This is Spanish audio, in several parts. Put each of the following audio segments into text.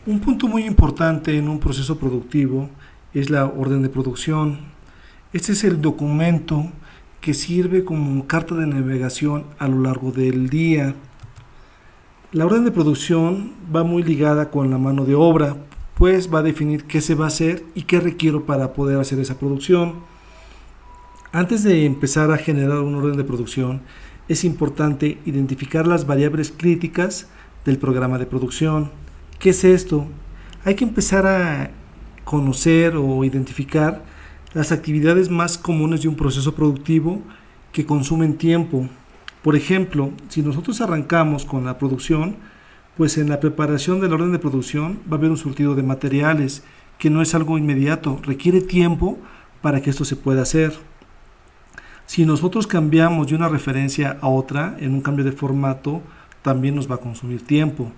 Un punto muy importante en un proceso productivo es la orden de producción. Este es el documento que sirve como carta de navegación a lo largo del día. La orden de producción va muy ligada con la mano de obra, pues va a definir qué se va a hacer y qué requiero para poder hacer esa producción. Antes de empezar a generar un orden de producción, es importante identificar las variables críticas del programa de producción. ¿Qué es esto? Hay que empezar a conocer o identificar las actividades más comunes de un proceso productivo que consumen tiempo. Por ejemplo, si nosotros arrancamos con la producción, pues en la preparación del orden de producción va a haber un surtido de materiales que no es algo inmediato, requiere tiempo para que esto se pueda hacer. Si nosotros cambiamos de una referencia a otra en un cambio de formato, también nos va a consumir tiempo.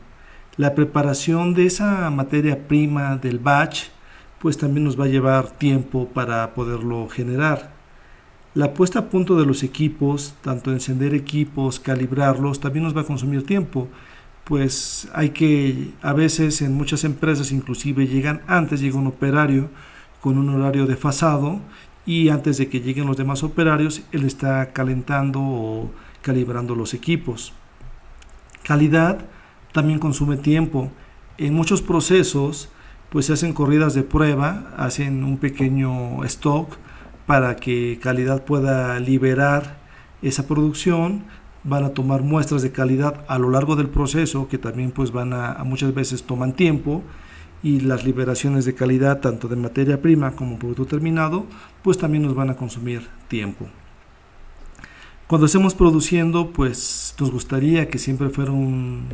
La preparación de esa materia prima del batch, pues también nos va a llevar tiempo para poderlo generar. La puesta a punto de los equipos, tanto encender equipos, calibrarlos, también nos va a consumir tiempo. Pues hay que, a veces en muchas empresas inclusive llega un operario con un horario desfasado y antes de que lleguen los demás operarios, él está calentando o calibrando los equipos. Calidad también consume tiempo. En muchos procesos pues se hacen corridas de prueba, hacen un pequeño stock para que calidad pueda liberar esa producción, van a tomar muestras de calidad a lo largo del proceso que también pues van a muchas veces toman tiempo y las liberaciones de calidad tanto de materia prima como producto terminado pues también nos van a consumir tiempo. Cuando estemos produciendo pues nos gustaría que siempre fuera un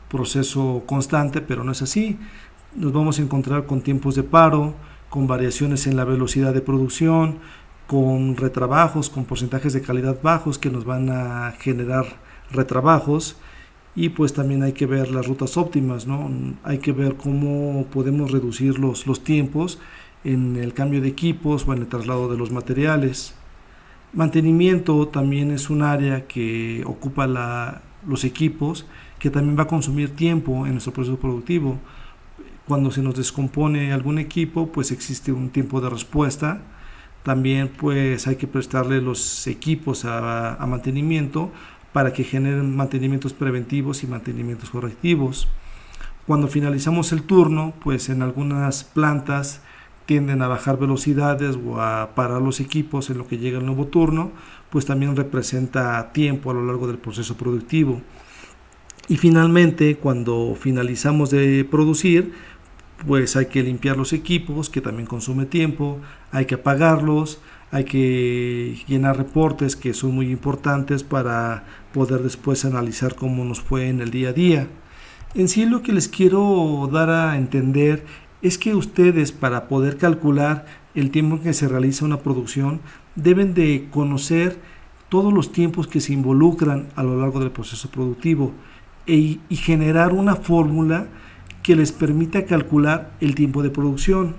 proceso constante, pero no es así. Nos vamos a encontrar con tiempos de paro, con variaciones en la velocidad de producción, con retrabajos, con porcentajes de calidad bajos que nos van a generar retrabajos y pues también hay que ver las rutas óptimas, ¿no? Hay que ver cómo podemos reducir los tiempos en el cambio de equipos o en el traslado de los materiales. Mantenimiento también es un área que ocupa los equipos, que también va a consumir tiempo en nuestro proceso productivo. Cuando se nos descompone algún equipo, pues existe un tiempo de respuesta. También pues hay que prestarle los equipos a mantenimiento para que generen mantenimientos preventivos y mantenimientos correctivos. Cuando finalizamos el turno, pues en algunas plantas tienden a bajar velocidades o a parar los equipos en lo que llega el nuevo turno, pues también representa tiempo a lo largo del proceso productivo. Y finalmente, cuando finalizamos de producir, pues hay que limpiar los equipos, que también consume tiempo, hay que apagarlos, hay que llenar reportes que son muy importantes para poder después analizar cómo nos fue en el día a día. En sí lo que les quiero dar a entender es que ustedes, para poder calcular el tiempo en que se realiza una producción, deben de conocer todos los tiempos que se involucran a lo largo del proceso productivo y generar una fórmula que les permita calcular el tiempo de producción.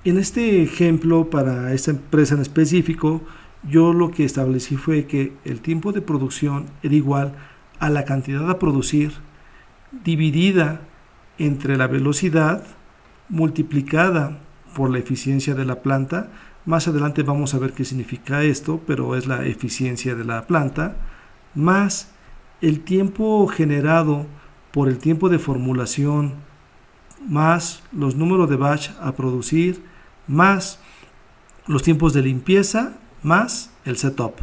En este ejemplo, para esta empresa en específico, yo lo que establecí fue que el tiempo de producción era igual a la cantidad a producir dividida entre la velocidad multiplicada por la eficiencia de la planta. Más adelante vamos a ver qué significa esto, pero es la eficiencia de la planta, más el tiempo generado por el tiempo de formulación, más los números de batch a producir, más los tiempos de limpieza, más el setup.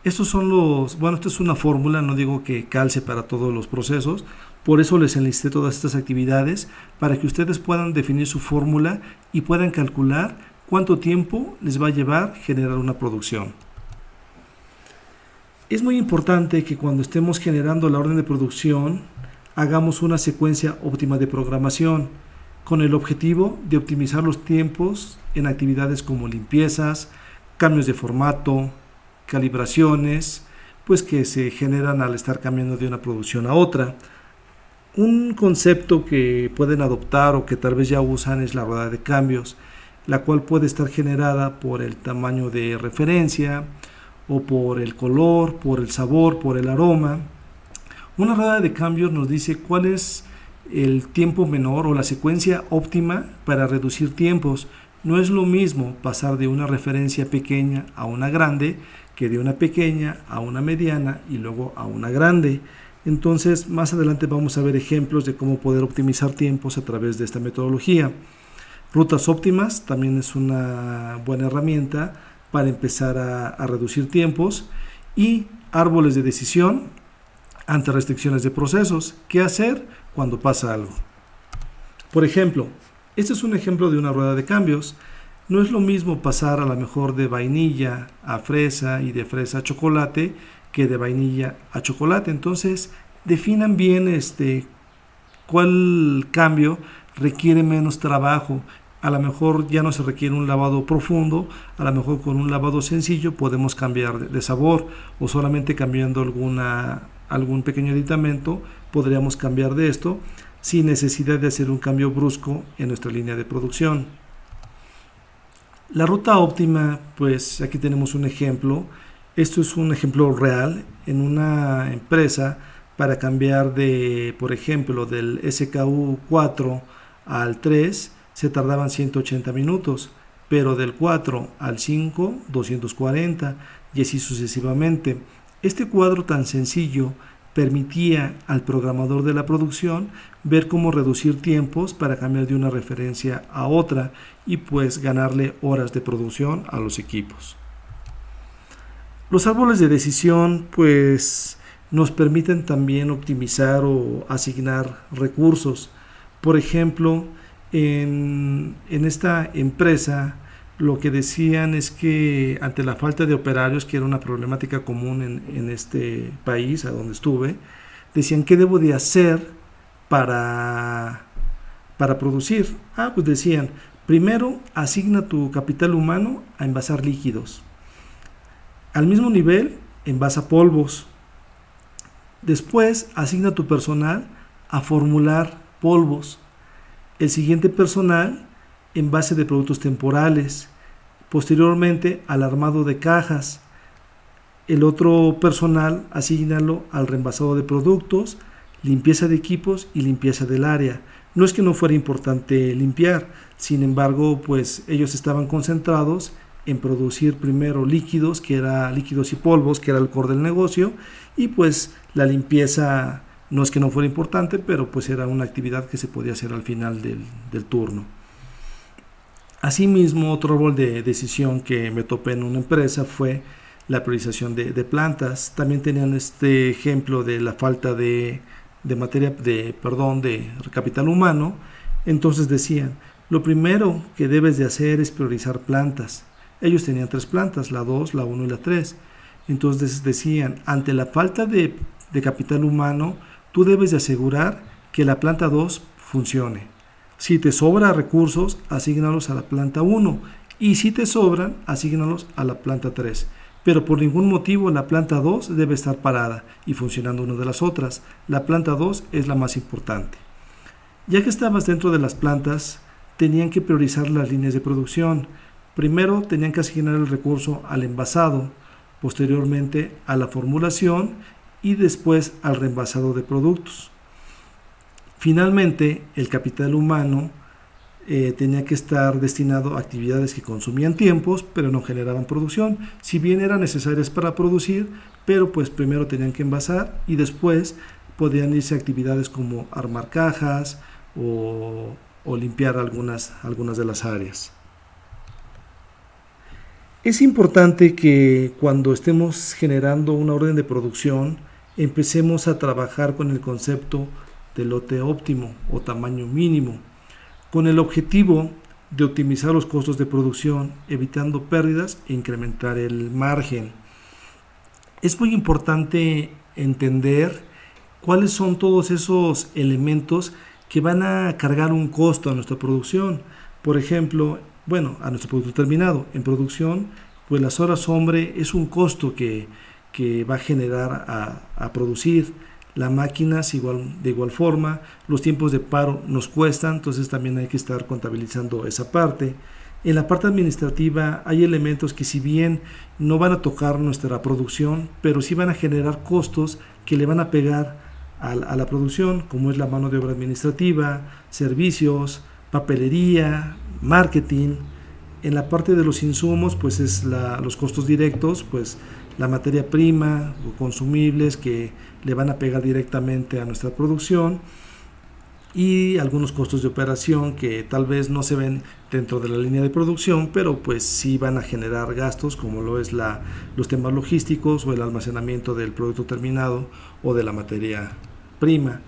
Estos son esto es una fórmula, no digo que calce para todos los procesos, por eso les enlisté todas estas actividades, para que ustedes puedan definir su fórmula y puedan calcular cuánto tiempo les va a llevar generar una producción. Es muy importante que cuando estemos generando la orden de producción, hagamos una secuencia óptima de programación, con el objetivo de optimizar los tiempos en actividades como limpiezas, cambios de formato, calibraciones, pues que se generan al estar cambiando de una producción a otra. Un concepto que pueden adoptar o que tal vez ya usan es la rueda de cambios, la cual puede estar generada por el tamaño de referencia o por el color, por el sabor, por el aroma. Una rueda de cambios nos dice cuál es el tiempo menor o la secuencia óptima para reducir tiempos. No es lo mismo pasar de una referencia pequeña a una grande que de una pequeña a una mediana y luego a una grande. Entonces, más adelante vamos a ver ejemplos de cómo poder optimizar tiempos a través de esta metodología. Rutas óptimas también es una buena herramienta para empezar a reducir tiempos. Y árboles de decisión ante restricciones de procesos. ¿Qué hacer cuando pasa algo? Por ejemplo, este es un ejemplo de una rueda de cambios. No es lo mismo pasar a lo mejor de vainilla a fresa y de fresa a chocolate que de vainilla a chocolate. Entonces, definan bien cuál cambio requiere menos trabajo. A lo mejor ya no se requiere un lavado profundo, a lo mejor con un lavado sencillo podemos cambiar de sabor, o solamente cambiando algún pequeño aditamento podríamos cambiar de esto sin necesidad de hacer un cambio brusco en nuestra línea de producción. La ruta óptima, pues aquí tenemos un ejemplo. Esto es un ejemplo real en una empresa para cambiar por ejemplo, del SKU 4 al 3 se tardaban 180 minutos, pero del 4 al 5, 240 y así sucesivamente. Este cuadro tan sencillo permitía al programador de la producción ver cómo reducir tiempos para cambiar de una referencia a otra y pues ganarle horas de producción a los equipos. Los árboles de decisión pues nos permiten también optimizar o asignar recursos. Por ejemplo, en esta empresa lo que decían es que ante la falta de operarios, que era una problemática común en este país a donde estuve, decían ¿qué debo de hacer para producir? Pues decían, primero asigna tu capital humano a envasar líquidos, al mismo nivel envasa polvos, después asigna tu personal a formular polvos, el siguiente personal envase de productos temporales, posteriormente al armado de cajas, el otro personal asígnalo al reembasado de productos, limpieza de equipos y limpieza del área. No es que no fuera importante limpiar, sin embargo, pues ellos estaban concentrados en producir primero líquidos, líquidos y polvos, que era el core del negocio, y pues la limpieza no es que no fuera importante, pero pues era una actividad que se podía hacer al final del turno. Asimismo, otro árbol de decisión que me topé en una empresa fue la priorización de plantas. También tenían este ejemplo de la falta de capital humano. Entonces decían, lo primero que debes de hacer es priorizar plantas. Ellos tenían 3 plantas, la 2, la 1 y la 3. Entonces decían, ante la falta de capital humano, tú debes de asegurar que la planta 2 funcione. Si te sobra recursos, asígnalos a la planta 1 y si te sobran, asígnalos a la planta 3. Pero por ningún motivo la planta 2 debe estar parada y funcionando una de las otras. La planta 2 es la más importante. Ya que estabas dentro de las plantas, tenían que priorizar las líneas de producción. Primero tenían que asignar el recurso al envasado, posteriormente a la formulación y después al reenvasado de productos. Finalmente, el capital humano tenía que estar destinado a actividades que consumían tiempos, pero no generaban producción, si bien eran necesarias para producir, pero pues primero tenían que envasar y después podían irse a actividades como armar cajas o limpiar algunas de las áreas. Es importante que cuando estemos generando una orden de producción, empecemos a trabajar con el concepto de lote óptimo o tamaño mínimo, con el objetivo de optimizar los costos de producción, evitando pérdidas e incrementar el margen. Es muy importante entender cuáles son todos esos elementos que van a cargar un costo a nuestra producción. Por ejemplo, a nuestro producto terminado. En producción, pues las horas hombre es un costo que va a generar a producir. La máquina de igual forma, los tiempos de paro nos cuestan, entonces también hay que estar contabilizando esa parte. En la parte administrativa hay elementos que si bien no van a tocar nuestra producción, pero sí van a generar costos que le van a pegar a la producción, como es la mano de obra administrativa, servicios, papelería, marketing. En la parte de los insumos, pues es los costos directos, pues la materia prima o consumibles que le van a pegar directamente a nuestra producción, y algunos costos de operación que tal vez no se ven dentro de la línea de producción, pero pues sí van a generar gastos, como lo es los temas logísticos o el almacenamiento del producto terminado o de la materia prima.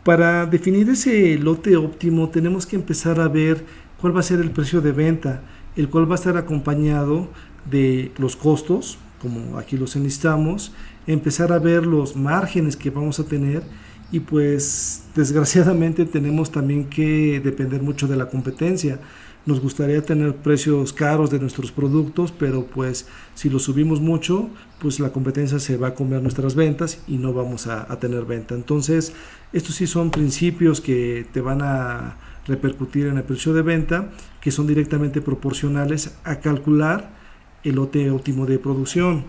Para definir ese lote óptimo tenemos que empezar a ver cuál va a ser el precio de venta, el cual va a estar acompañado de los costos, como aquí los enlistamos, empezar a ver los márgenes que vamos a tener, y pues desgraciadamente tenemos también que depender mucho de la competencia. Nos gustaría tener precios caros de nuestros productos, pero pues si los subimos mucho, pues la competencia se va a comer nuestras ventas y no vamos a tener venta. Entonces, estos sí son principios que te van a repercutir en el precio de venta, que son directamente proporcionales a calcular el lote óptimo de producción.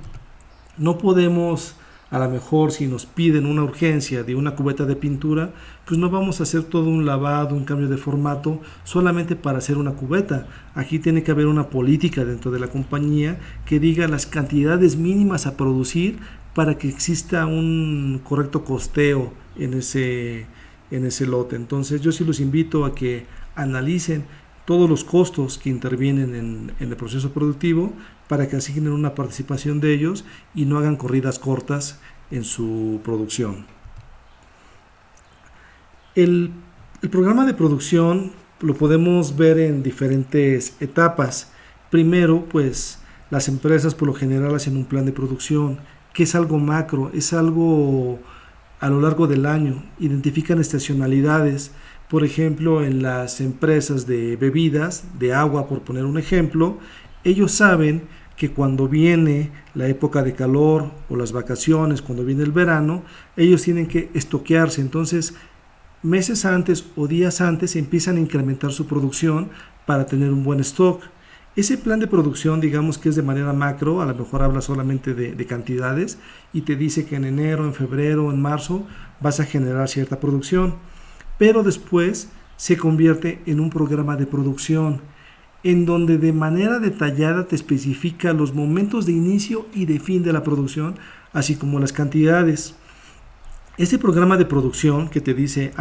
No podemos, a lo mejor si nos piden una urgencia de una cubeta de pintura, pues no vamos a hacer todo un lavado, un cambio de formato solamente para hacer una cubeta. Aquí tiene que haber una política dentro de la compañía que diga las cantidades mínimas a producir para que exista un correcto costeo en ese lote. Entonces yo sí los invito a que analicen todos los costos que intervienen en el proceso productivo para que asignen una participación de ellos y no hagan corridas cortas en su producción. El programa de producción lo podemos ver en diferentes etapas. Primero, pues las empresas por lo general hacen un plan de producción, que es algo macro, es algo a lo largo del año. Identifican estacionalidades. Por ejemplo, en las empresas de bebidas, de agua, por poner un ejemplo, ellos saben que cuando viene la época de calor o las vacaciones, cuando viene el verano, ellos tienen que estoquearse. Entonces, meses antes o días antes empiezan a incrementar su producción para tener un buen stock. Ese plan de producción, digamos que es de manera macro, a lo mejor habla solamente de cantidades y te dice que en enero, en febrero, en marzo vas a generar cierta producción. Pero después se convierte en un programa de producción en donde de manera detallada te especifica los momentos de inicio y de fin de la producción, así como las cantidades. Este programa de producción que te dice,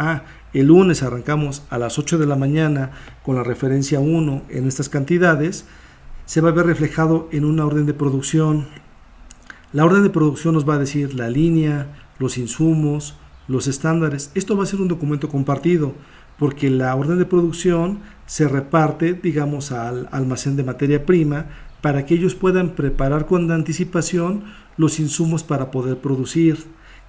el lunes arrancamos a las 8 de la mañana con la referencia 1 en estas cantidades, se va a ver reflejado en una orden de producción. La orden de producción nos va a decir la línea, los insumos, los estándares. Esto va a ser un documento compartido, porque la orden de producción se reparte, digamos, al almacén de materia prima para que ellos puedan preparar con anticipación los insumos para poder producir.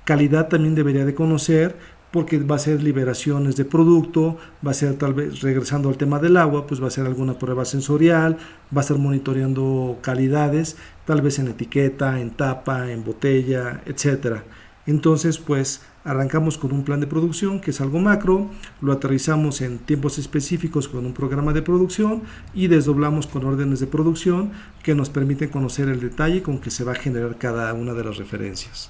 Calidad también debería de conocer, porque va a ser liberaciones de producto, va a ser, tal vez regresando al tema del agua, pues va a ser alguna prueba sensorial, va a estar monitoreando calidades, tal vez en etiqueta, en tapa, en botella, etcétera. Entonces, pues arrancamos con un plan de producción que es algo macro, lo aterrizamos en tiempos específicos con un programa de producción y desdoblamos con órdenes de producción que nos permiten conocer el detalle con que se va a generar cada una de las referencias.